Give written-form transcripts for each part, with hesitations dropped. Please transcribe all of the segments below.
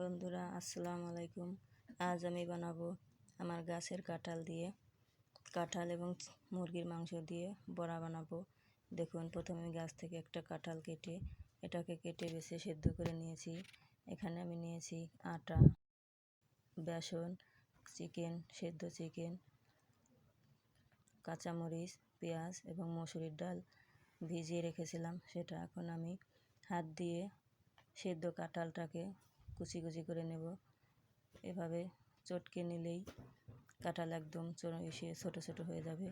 বন্ধুরা আসসালামু আলাইকুম। আজ আমি বানাবো আমার গাছের কাঁঠাল এবং মুরগির মাংস দিয়ে বড়া বানাবো। দেখুন, প্রথমে আমি গাছ থেকে একটা কাঁঠাল কেটে কেটে বেছে সেদ্ধ করে নিয়েছি। এখানে আমি নিয়েছি আটা, বেসন, সেদ্ধ চিকেন, কাঁচামরিচ, পেঁয়াজ এবং মসুরির ডাল ভিজিয়ে রেখেছিলাম। সেটা এখন আমি হাত দিয়ে সেদ্ধ কাঁঠালটাকে কুচি কুচি করে নেব। এভাবে চটকে নিলেই কাঁঠাল একদম ছোটো ছোটো হয়ে যাবে।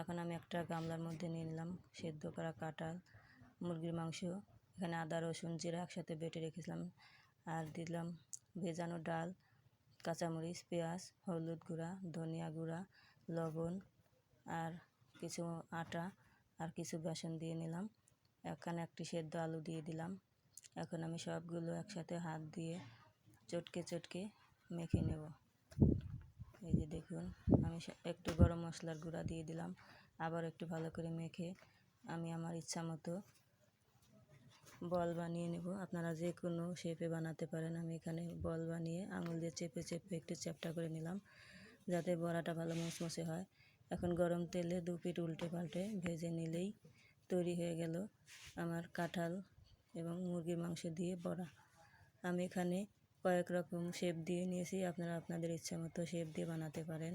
এখন আমি একটা গামলার মধ্যে নিয়ে নিলাম সেদ্ধ করা কাঁঠাল, মুরগির মাংস। এখানে আদা, রসুন, জিরা একসাথে বেটে রেখেছিলাম। আর দিলাম ভেজানো ডাল, কাঁচামরিচ, পেঁয়াজ, হলুদ গুঁড়া, ধনিয়া গুঁড়া, লবণ আর কিছু আটা আর কিছু বেসন দিয়ে নিলাম। এখানে একটি সেদ্ধ আলু দিয়ে দিলাম। এখন আমি সবগুলো একসাথে হাত দিয়ে চটকে মেখে নেব। এই যে দেখুন, আমি একটু গরম মশলার গুঁড়া দিয়ে দিলাম। আবার একটু ভালো করে মেখে আমি আমার ইচ্ছা মতো বল বানিয়ে নেব। আপনারা যে কোনো শেপে বানাতে পারেন। আমি এখানে বল বানিয়ে আঙুল দিয়ে চেপে একটু চ্যাপ্টা করে নিলাম, যাতে বড়াটা ভালো মুচমুচে হয়। এখন গরম তেলে দু পিঠ উল্টে পাল্টে ভেজে নিলেই তৈরি হয়ে গেল আমার কাঁঠাল এবং মুরগির মাংস দিয়ে বড়া। আমি এখানে কয়েক রকম শেপ দিয়ে নিয়েছি। আপনারা আপনাদের ইচ্ছা মতো শেপ দিয়ে বানাতে পারেন।